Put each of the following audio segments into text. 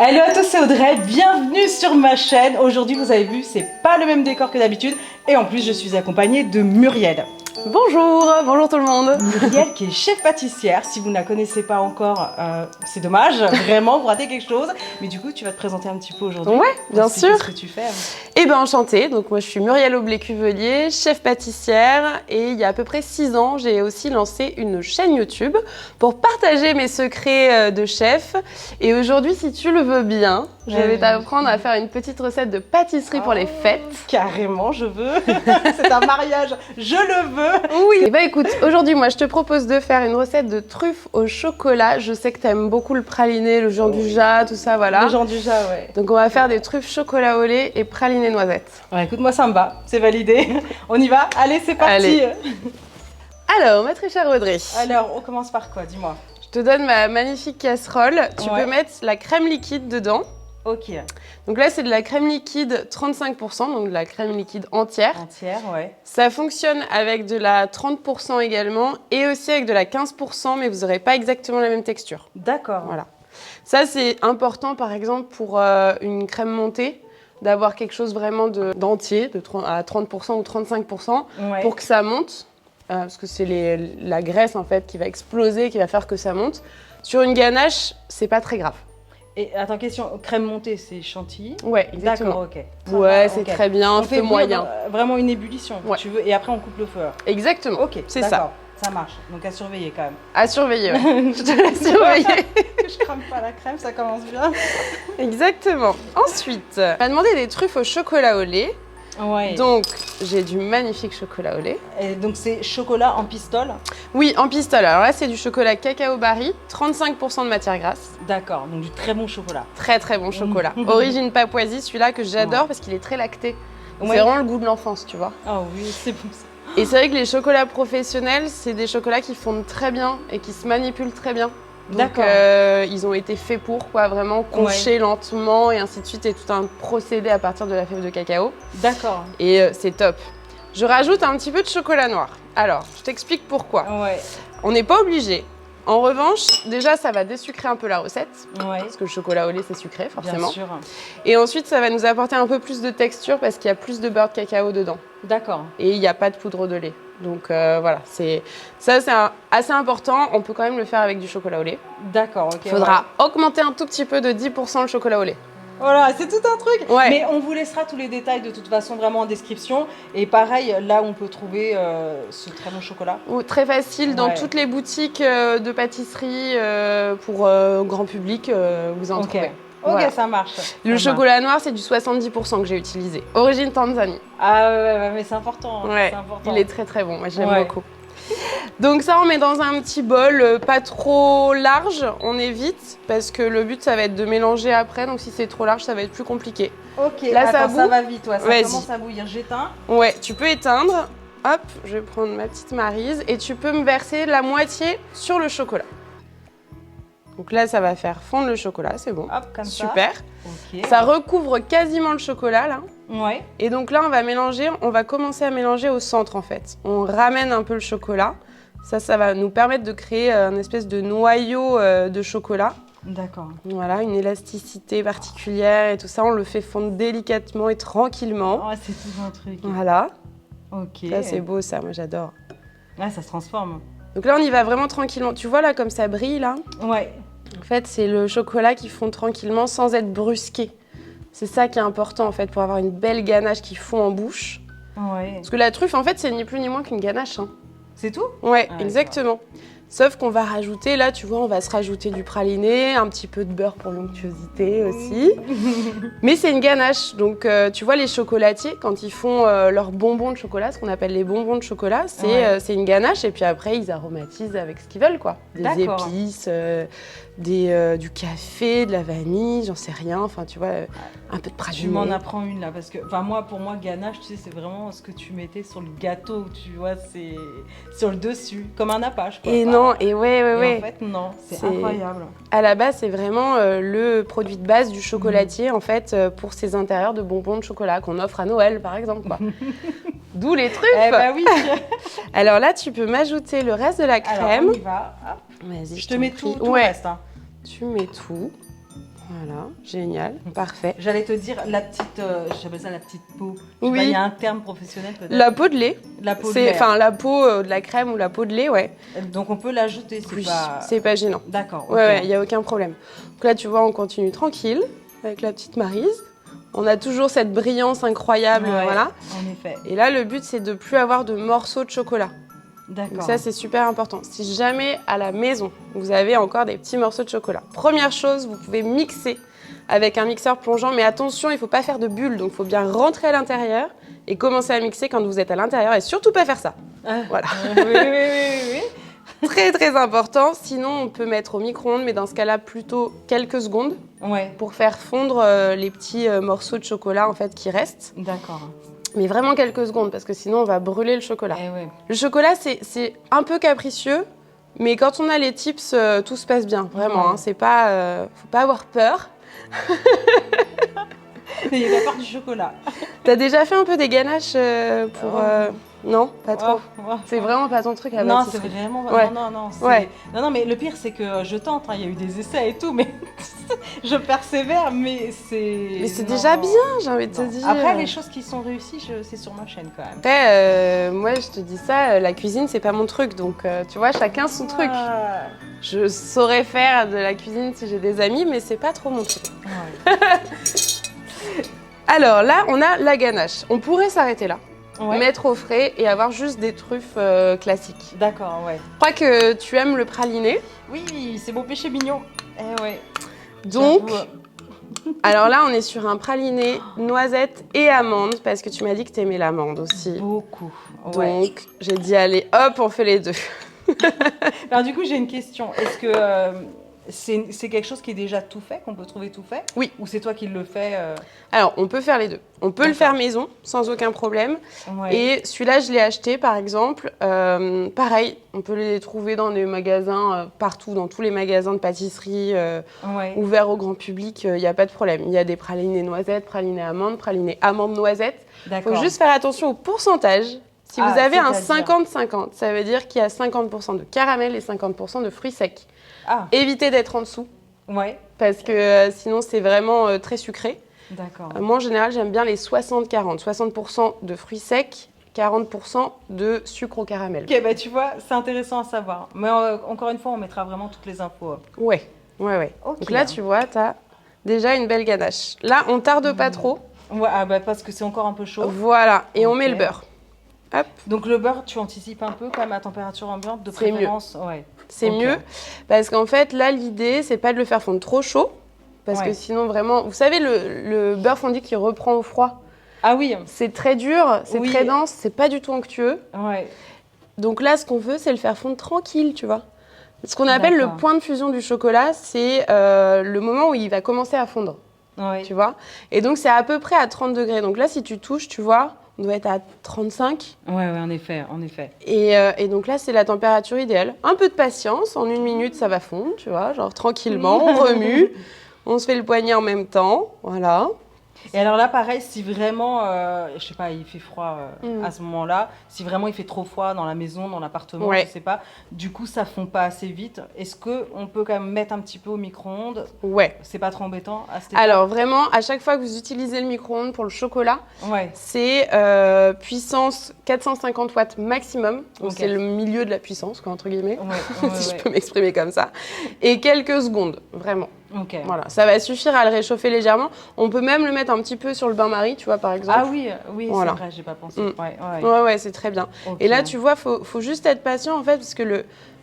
Hello à tous, c'est Audrey, bienvenue sur ma chaîne. Aujourd'hui, vous avez vu, c'est pas le même décor que d'habitude. Et en plus, je suis accompagnée de Muriel. Bonjour tout le monde. Muriel qui est chef pâtissière. Si vous ne la connaissez pas encore, c'est dommage. Vraiment, vous ratez quelque chose. Mais du coup, tu vas te présenter un petit peu aujourd'hui. Ouais, bien sûr. Qu'est-ce que tu fais? Eh bien, enchantée. Donc, moi, je suis Muriel Aublé-Cuvelier, chef pâtissière. Et il y a à peu près 6 ans, j'ai aussi lancé une chaîne YouTube pour partager mes secrets de chef. Et aujourd'hui, si tu le veux bien, je vais t'apprendre à faire une petite recette de pâtisserie pour les fêtes. Carrément, je veux. C'est un mariage, je le veux. Oui. Et bah écoute, aujourd'hui, moi, je te propose de faire une recette de truffes au chocolat. Je sais que tu aimes beaucoup le praliné, le Jean du Jat, tout ça, voilà. Le Jean du Jat, ouais. Donc, on va faire des truffes chocolat au lait et praliné noisette. Ouais, écoute, moi, ça me va. C'est validé. On y va? Allez, c'est parti. Allez. Alors, ma très chère Audrey. Alors, on commence par quoi? Dis-moi. Je te donne ma magnifique casserole. Tu peux mettre la crème liquide dedans. Ok. Donc là, c'est de la crème liquide 35%, donc de la crème liquide entière. Entière, ouais. Ça fonctionne avec de la 30% également et aussi avec de la 15%, mais vous n'aurez pas exactement la même texture. D'accord. Voilà. Ça, c'est important, par exemple, pour une crème montée, d'avoir quelque chose vraiment d'entier, à 30% ou 35%, pour que ça monte. Parce que c'est la graisse, en fait, qui va exploser, qui va faire que ça monte. Sur une ganache, c'est pas très grave. Et attends, question, crème montée, c'est chantilly? Ouais, exactement. D'accord, ok. Ouais, c'est très bien, feu moyen. Vraiment une ébullition, tu veux, et après on coupe le feu. Exactement. Ok, c'est ça. Ça marche, donc à surveiller quand même. À surveiller, ouais. Je te laisse surveiller. Que je crame pas la crème, ça commence bien. Exactement. Ensuite, on va demander des truffes au chocolat au lait. Ouais. Donc, j'ai du magnifique chocolat au lait. Et donc, c'est chocolat en pistole? Oui, en pistole. Alors là, c'est du chocolat cacao barry, 35% de matière grasse. D'accord, donc du très bon chocolat. Très très bon chocolat. Origine Papouasie, celui-là que j'adore parce qu'il est très lacté. C'est vraiment le goût de l'enfance, tu vois. Ah oui, c'est bon ça. Et c'est vrai que les chocolats professionnels, c'est des chocolats qui fondent très bien et qui se manipulent très bien. Donc, ils ont été faits pour, quoi, vraiment concher lentement et ainsi de suite. Et tout un procédé à partir de la fève de cacao. D'accord. Et c'est top. Je rajoute un petit peu de chocolat noir. Alors, je t'explique pourquoi. Ouais. On n'est pas obligé. En revanche, déjà, ça va désucrer un peu la recette. Ouais. Parce que le chocolat au lait, c'est sucré, forcément. Bien sûr. Et ensuite, ça va nous apporter un peu plus de texture parce qu'il y a plus de beurre de cacao dedans. D'accord. Et il n'y a pas de poudre de lait. Donc voilà, c'est assez important. On peut quand même le faire avec du chocolat au lait. D'accord, ok. Il faudra augmenter un tout petit peu de 10% le chocolat au lait. Voilà, c'est tout un truc. Ouais. Mais on vous laissera tous les détails de toute façon vraiment en description. Et pareil, là où on peut trouver ce très bon chocolat. Très facile, dans toutes les boutiques de pâtisserie pour grand public, vous en trouvez. Ok, voilà. Ça marche. Le chocolat noir, c'est du 70% que j'ai utilisé. Origine Tanzanie. Ah ouais, mais c'est important. Ouais, c'est important. Il est très très bon, moi j'aime beaucoup. Donc ça, on met dans un petit bol, pas trop large, on évite, parce que le but, ça va être de mélanger après, donc si c'est trop large, ça va être plus compliqué. Ok, là, attends, ça va vite, ça commence à bouillir, j'éteins. Ouais, tu peux éteindre. Hop, je vais prendre ma petite maryse et tu peux me verser la moitié sur le chocolat. Donc là, ça va faire fondre le chocolat, c'est bon. Hop, comme ça. Super. Okay. Ça recouvre quasiment le chocolat, là. Ouais. Et donc là, on va commencer à mélanger au centre, en fait. On ramène un peu le chocolat. Ça va nous permettre de créer un espèce de noyau de chocolat. D'accord. Voilà, une élasticité particulière et tout ça. On le fait fondre délicatement et tranquillement. Oh, c'est tout un truc. Voilà. Ok. Ça, c'est beau, ça. Moi, j'adore. Ouais, ça se transforme. Donc là, on y va vraiment tranquillement. Tu vois, là, comme ça brille, là? Ouais. En fait, c'est le chocolat qui fond tranquillement sans être brusqué. C'est ça qui est important, en fait, pour avoir une belle ganache qui fond en bouche. Ouais. Parce que la truffe, en fait, c'est ni plus ni moins qu'une ganache. Hein. C'est tout? Ouais, exactement. Sauf qu'on va rajouter, là, tu vois, on va se rajouter du praliné, un petit peu de beurre pour l'onctuosité aussi. Mais c'est une ganache. Donc, tu vois, les chocolatiers, quand ils font leurs bonbons de chocolat, ce qu'on appelle les bonbons de chocolat, c'est une ganache. Et puis après, ils aromatisent avec ce qu'ils veulent, quoi. Des épices, du café, de la vanille, j'en sais rien. Enfin, tu vois, un peu de praliné. Tu m'en apprends une, là, parce que, pour moi, ganache, tu sais, c'est vraiment ce que tu mettais sur le gâteau, tu vois, c'est sur le dessus, comme un nappage, quoi. Et non, et ouais. En fait, non, c'est incroyable. À la base, c'est vraiment le produit de base du chocolatier, en fait, pour ses intérieurs de bonbons de chocolat qu'on offre à Noël, par exemple, quoi. D'où les truffes. Eh bah oui. Alors là, tu peux m'ajouter le reste de la crème. Alors, on y va. Vas-y, je te mets tout le reste. Hein. Tu mets tout. Voilà, génial, parfait. J'allais te dire la petite, j'appelle ça la petite peau. Oui. Il y a un terme professionnel peut-être. La peau de lait. La peau de C'est lait. enfin la peau de la crème ou la peau de lait, ouais. Donc on peut l'ajouter, Oui, pas... c'est pas gênant. D'accord. Ouais, ouais, il y a aucun problème. Donc là, tu vois, on continue tranquille avec la petite Maryse. On a toujours cette brillance incroyable, Ouais, voilà. En effet. Et là, le but, c'est de plus avoir de morceaux de chocolat. Donc D'accord. ça, c'est super important. Si jamais à la maison, vous avez encore des petits morceaux de chocolat, première chose, vous pouvez mixer avec un mixeur plongeant, mais attention, il ne faut pas faire de bulles, donc il faut bien rentrer à l'intérieur et commencer à mixer quand vous êtes à l'intérieur, et surtout pas faire ça. Voilà. Oui. Très très important, sinon on peut mettre au micro-ondes, mais dans ce cas-là, plutôt quelques secondes Ouais. pour faire fondre les petits morceaux de chocolat en fait qui restent. D'accord. Mais vraiment quelques secondes, parce que sinon on va brûler le chocolat. Eh ouais. Le chocolat, c'est un peu capricieux, mais quand on a les tips, tout se passe bien, vraiment. Ouais. Hein, c'est pas, faut pas avoir peur. Il y a la part du chocolat. T'as déjà fait un peu des ganaches pour... Non, pas trop. C'est vraiment pas ton truc à Non, pâtisserie. c'est vraiment... Ouais. Non. Ouais. Non, mais le pire, c'est que je tente. Il y a eu des essais et tout, mais je persévère, mais c'est... Mais c'est non. déjà bien, j'ai envie de te Non. dire. Après, les choses qui sont réussies, c'est sur ma chaîne quand même. Après, moi, je te dis ça, la cuisine, c'est pas mon truc. Donc, tu vois, chacun son truc. Ah. Je saurais faire de la cuisine si j'ai des amis, mais c'est pas trop mon truc. Ouais. Alors là, on a la ganache. On pourrait s'arrêter là. Ouais. Mettre au frais et avoir juste des truffes classiques. D'accord, ouais. Je crois que tu aimes le praliné. Oui, c'est mon péché mignon. Eh ouais. Donc, J'avoue. alors là, on est sur un praliné noisette et amande parce que tu m'as dit que tu aimais l'amande aussi. Beaucoup. Ouais. Donc, j'ai dit, allez, hop, on fait les deux. Alors du coup, j'ai une question. Est-ce que c'est quelque chose qui est déjà tout fait, qu'on peut trouver tout fait? Oui. Ou c'est toi qui le fais Alors, on peut faire les deux. On peut le D'accord. faire maison, sans aucun problème. Ouais. Et celui-là, je l'ai acheté, par exemple. Pareil, on peut les trouver dans des magasins, partout, dans tous les magasins de pâtisserie Ouais. ouverts au grand public. Il n'y a pas de problème. Il y a des pralinés noisettes, pralinés amandes noisettes. Il D'accord. faut juste faire attention au pourcentage. Si vous avez un c'est-à-dire 50-50, ça veut dire qu'il y a 50% de caramel et 50% de fruits secs. Ah, Évitez d'être en dessous, ouais. parce que sinon c'est vraiment très sucré. D'accord. Moi, en général, j'aime bien les 60-40. 60% de fruits secs, 40% de sucre au caramel. Ok, bah tu vois, c'est intéressant à savoir. Mais encore une fois, on mettra vraiment toutes les infos. Ouais. Ok. Donc là, tu vois, tu as déjà une belle ganache. Là, on tarde pas trop. Ouais, ah bah parce que c'est encore un peu chaud. Voilà, et on Ok. met le beurre. Hop, Donc le beurre, tu anticipes un peu quand même à température ambiante de C'est mieux. préférence. Ouais. c'est Ok. mieux. Parce qu'en fait, là, l'idée, c'est pas de le faire fondre trop chaud. Parce que Ouais. sinon, vraiment, vous savez, le beurre fondu qui reprend au froid, Ah oui. c'est très dur, c'est Oui. très dense, c'est pas du tout onctueux. Ouais. Donc là, ce qu'on veut, c'est le faire fondre tranquille, tu vois. Ce qu'on appelle le D'accord. point de fusion du chocolat, c'est le moment où il va commencer à fondre, Ouais. tu vois. Et donc, c'est à peu près à 30 degrés. Donc là, si tu touches, tu vois, on doit être à 35. Ouais, en effet, en effet. Et donc là, c'est la température idéale. Un peu de patience, en 1 minute, ça va fondre, tu vois, genre tranquillement, on remue, on se fait le poignet en même temps, voilà. Et alors là, pareil, si vraiment, je sais pas, il fait froid Mm. à ce moment-là, si vraiment il fait trop froid dans la maison, dans l'appartement, Ouais. je sais pas, du coup ça fond pas assez vite. Est-ce que on peut quand même mettre un petit peu au micro-ondes? Ouais. C'est pas trop embêtant à cette époque? Alors vraiment, à chaque fois que vous utilisez le micro-ondes pour le chocolat, Ouais. c'est puissance 450 watts maximum. Donc Ok. c'est le milieu de la puissance, quoi, entre guillemets, Ouais, si je peux m'exprimer comme ça. Et quelques secondes, vraiment. Ok. Voilà, ça va suffire à le réchauffer légèrement. On peut même le mettre un petit peu sur le bain-marie, tu vois, par exemple. Ah oui, oui, Voilà. c'est vrai, j'ai pas pensé. Mm. Ouais. Ouais, c'est très bien. Ok. Et là, tu vois, faut juste être patient, en fait, parce que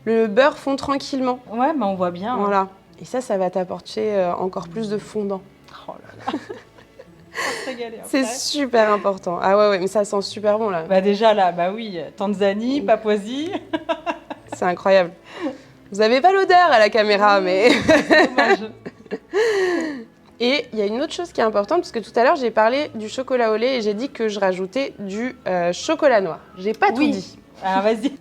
le beurre fond tranquillement. Ouais, bah on voit bien. hein. Voilà. Et ça va t'apporter encore plus de fondant. Oh là là. On va se régaler après. C'est super important. Ah ouais, mais ça sent super bon, là. Bah déjà là, bah oui, Tanzanie, Papouasie. C'est incroyable. Vous avez pas l'odeur à la caméra, mais... Dommage. Et il y a une autre chose qui est importante, parce que tout à l'heure, j'ai parlé du chocolat au lait et j'ai dit que je rajoutais du chocolat noir. J'ai pas tout Oui. dit. Alors vas-y.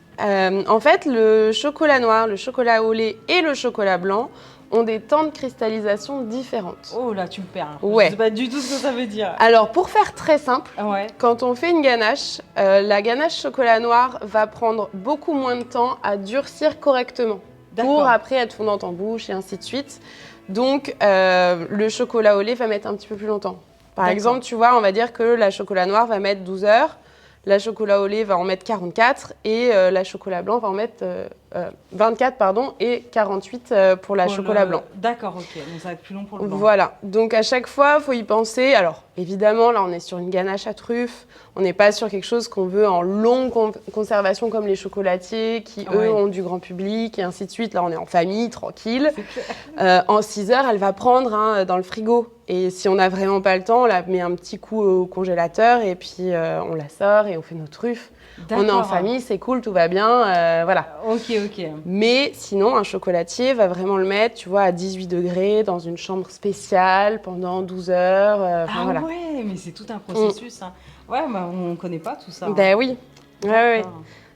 En fait, le chocolat noir, le chocolat au lait et le chocolat blanc ont des temps de cristallisation différentes. Oh là, tu me perds. Ouais. Je sais pas du tout ce que ça veut dire. Alors, pour faire très simple, Ouais. quand on fait une ganache, la ganache chocolat noir va prendre beaucoup moins de temps à durcir correctement. Pour D'accord. après être fondante en bouche et ainsi de suite. Donc, le chocolat au lait va mettre un petit peu plus longtemps. Par exemple, tu vois, on va dire que la chocolat noir va mettre 12 heures, la chocolat au lait va en mettre 44 et la chocolat blanc va en mettre 24 et 48 pour la chocolat blanc. D'accord, ok. Donc ça va être plus long pour le blanc. Voilà. Donc à chaque fois, il faut y penser. Alors évidemment, là, on est sur une ganache à truffes. On n'est pas sur quelque chose qu'on veut en longue conservation comme les chocolatiers qui, eux, ont du grand public et ainsi de suite. Là, on est en famille, tranquille. En 6 heures, elle va prendre dans le frigo. Et si on n'a vraiment pas le temps, on la met un petit coup au congélateur et puis on la sort et on fait nos truffes. On est en famille, c'est cool, tout va bien, voilà. Ok. Mais sinon, un chocolatier va vraiment le mettre, tu vois, à 18 degrés dans une chambre spéciale pendant 12 heures. Voilà. Ouais, mais c'est tout un processus. Ouais, bah, on ne connaît pas tout ça. Ben oui. Ouais.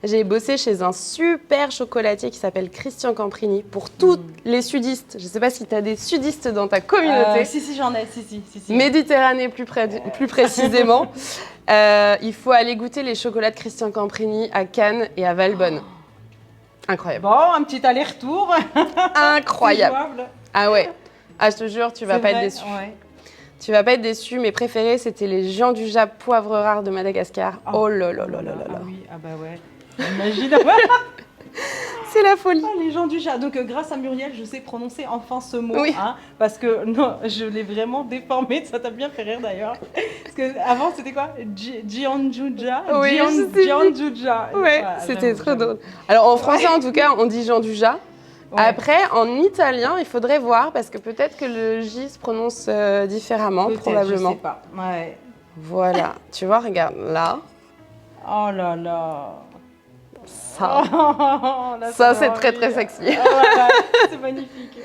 J'ai bossé chez un super chocolatier qui s'appelle Christian Camprini pour tous les sudistes. Je ne sais pas si tu as des sudistes dans ta communauté. Si, j'en ai. Si. Méditerranée plus précisément. Il faut aller goûter les chocolats de Christian Camprini à Cannes et à Valbonne. Incroyable. Bon, un petit aller-retour. Incroyable. Ah ouais. Ah, je te jure, tu vas pas être déçu. Ouais. Tu vas pas être déçu. Mes préférés, c'était les Jean du Jap poivre rare de Madagascar. Oh là là. Ah oui, ah bah ouais. Imagine. C'est la folie. Les gens du chat. Donc grâce à Muriel, je sais prononcer enfin ce mot. Oui. Parce que non, je l'ai vraiment déformé. Ça t'a bien fait rire d'ailleurs. Parce que avant c'était quoi? Gianjuja. Oui, Gianjuja. Ouais, c'était trop drôle. Alors en français en tout cas, on dit Jean du Jat. Ouais. Après, en italien, il faudrait voir parce que peut-être que le J se prononce différemment, probablement. Je sais pas. Ouais. Voilà. Tu vois, regarde là. Oh là là. Ça, ça c'est très très sexy. Voilà, c'est magnifique.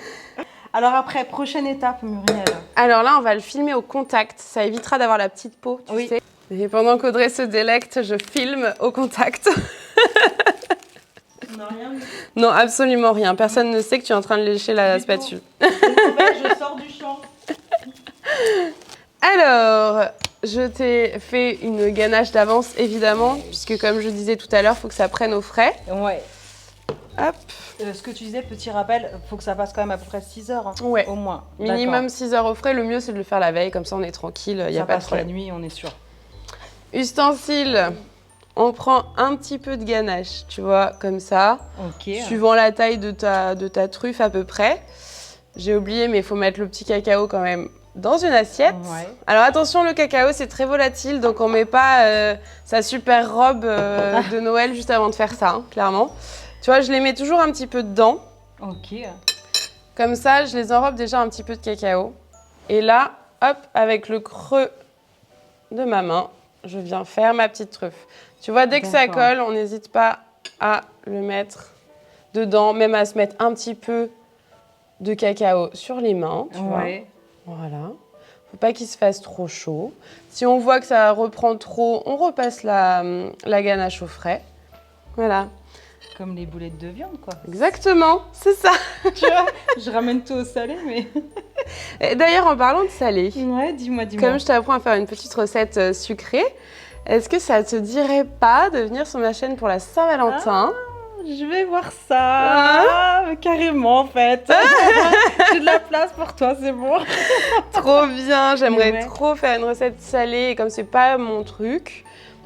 Alors après, prochaine étape, Muriel. Alors là, on va le filmer au contact. Ça évitera d'avoir la petite peau, tu sais. Et pendant qu'Audrey se délecte, je filme au contact. Non, absolument rien. Personne ne sait que tu es en train de lécher la spatule. Je sors du champ. Alors, je t'ai fait une ganache d'avance, évidemment, puisque comme je disais tout à l'heure, il faut que ça prenne au frais. Ouais. Hop. Ce que tu disais, petit rappel, il faut que ça passe quand même à peu près 6 heures, ouais. Au moins. Minimum 6 heures au frais. Le mieux, c'est de le faire la veille, comme ça on est tranquille, il n'y a pas de problème. La nuit, on est sûr. Ustensiles. On prend un petit peu de ganache, tu vois, comme ça. Ok. Suivant la taille de ta truffe à peu près. J'ai oublié, mais il faut mettre le petit cacao quand même dans une assiette. Ouais. Alors attention, le cacao, c'est très volatile, donc on ne met pas sa super robe de Noël juste avant de faire ça, clairement. Tu vois, je les mets toujours un petit peu dedans. Ok. Comme ça, je les enrobe déjà un petit peu de cacao. Et là, hop, avec le creux de ma main, je viens faire ma petite truffe. Tu vois, dès que ça colle, on n'hésite pas à le mettre dedans, même à se mettre un petit peu de cacao sur les mains, tu vois. Voilà. Faut pas qu'il se fasse trop chaud. Si on voit que ça reprend trop, on repasse la ganache au frais. Voilà. Comme les boulettes de viande, quoi. Exactement, c'est ça. Tu vois, je ramène tout au salé, mais... D'ailleurs, en parlant de salé, ouais, dis-moi. Comme je t'apprends à faire une petite recette sucrée, est-ce que ça te dirait pas de venir sur ma chaîne pour la Saint-Valentin ? Je vais voir ça. Carrément, en fait. J'ai de la place pour toi, c'est bon. Trop bien. J'aimerais trop faire une recette salée. Et comme c'est pas mon truc,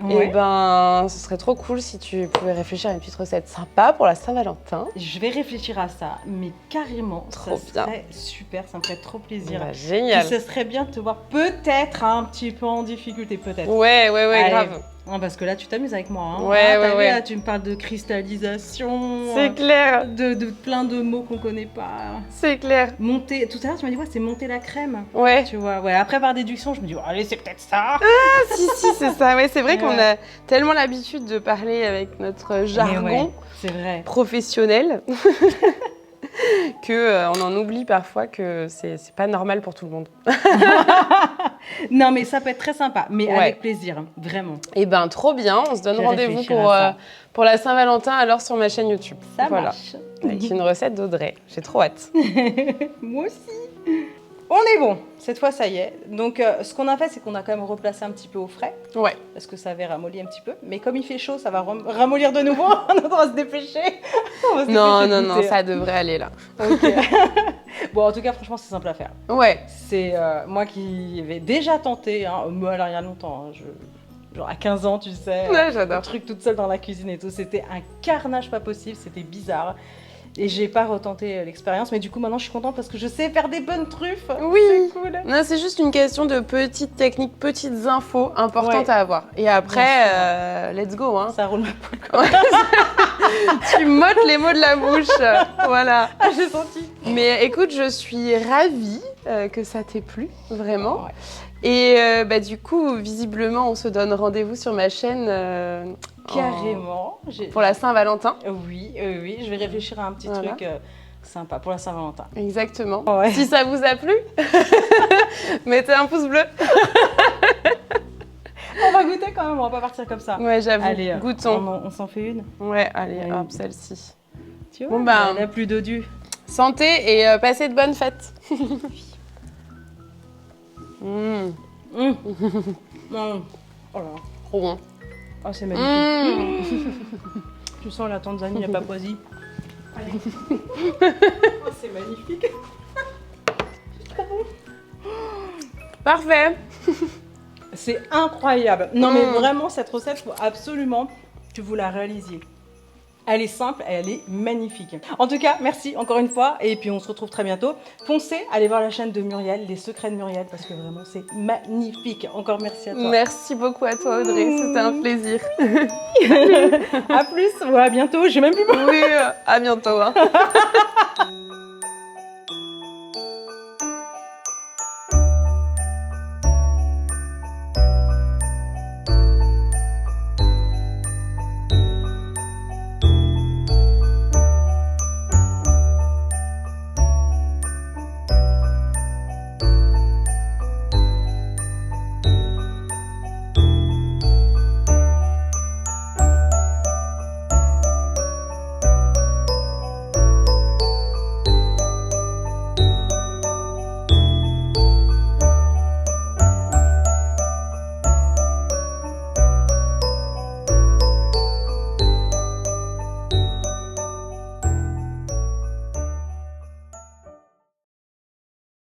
et ben, ce serait trop cool si tu pouvais réfléchir à une petite recette sympa pour la Saint-Valentin. Je vais réfléchir à ça, mais carrément, trop ça serait super. Ça me ferait trop plaisir. Bah, génial. Et ce serait bien de te voir peut-être un petit peu en difficulté, peut-être. Ouais, grave. Parce que là, tu t'amuses avec moi. Hein. Ouais. Là, tu me parles de cristallisation. C'est clair. De plein de mots qu'on connaît pas. C'est clair. Monter. Tout à l'heure, tu m'as dit, c'est monter la crème. Ouais. Tu vois, après, par déduction, je me dis, allez, c'est peut-être ça. Ah, si, c'est ça. Ouais, c'est vrai qu'on a tellement l'habitude de parler avec notre jargon professionnel qu'on en oublie parfois que c'est pas normal pour tout le monde. Non, mais ça peut être très sympa, mais avec plaisir, vraiment. Et ben, trop bien. On se donne rendez-vous pour la Saint-Valentin alors sur ma chaîne YouTube. Ça marche. Avec une recette d'Audrey. J'ai trop hâte. Moi aussi. On est bon, cette fois ça y est. Donc ce qu'on a fait, c'est qu'on a quand même replacé un petit peu au frais, Ouais. parce que ça avait ramolli un petit peu. Mais comme il fait chaud, ça va ramollir de nouveau. On va se dépêcher. Non, ça devrait aller là. Ok. Bon, en tout cas, franchement, c'est simple à faire. Ouais. C'est moi qui avais déjà tenté, hein, moi, alors, il y a longtemps, hein, genre à 15 ans, tu sais, Ouais, j'adore. un truc toute seule dans la cuisine et tout. C'était un carnage pas possible, c'était bizarre. Et j'ai pas retenté l'expérience, mais du coup maintenant je suis contente parce que je sais faire des bonnes truffes. Oui. C'est cool. Non, c'est juste une question de petites techniques, petites infos importantes Ouais. à avoir. Et après, let's go. Hein. Ça roule ma poule. Quoi. Tu m'ôtes les mots de la bouche. Voilà. Ah, j'ai senti. Mais écoute, je suis ravie que ça t'ait plu, vraiment. Ouais. Et du coup, visiblement, on se donne rendez-vous sur ma chaîne Carrément. pour la Saint-Valentin. Oui, oui, je vais réfléchir à un petit Voilà. truc sympa pour la Saint-Valentin. Exactement. Ouais. Si ça vous a plu, mettez un pouce bleu. On va goûter quand même, on va pas partir comme ça. Ouais, j'avoue. Allez, Goûtons. on s'en fait une. Ouais, allez, Ouais. hop, celle-ci. Tu vois, Bon, ben, elle a plus dodu. Santé et passez de bonnes fêtes. Mmh, Mmh. Mmh. Oh là là. trop bon. Oh, c'est magnifique. Mmh. Tu sens la Tanzanie, la Papouasie. Allez. Oh, c'est magnifique. C'est trop bon. Parfait. C'est incroyable. Non, mais Mm. vraiment, cette recette, faut absolument que vous la réalisiez. Elle est simple, elle est magnifique. En tout cas, merci encore une fois. Et puis, on se retrouve très bientôt. Foncez, allez voir la chaîne de Muriel, Les Secrets de Muriel, parce que vraiment, c'est magnifique. Encore merci à toi. Merci beaucoup à toi, Audrey. C'était un plaisir. À plus, ou à bientôt. J'ai même plus Oui, à bientôt. Hein.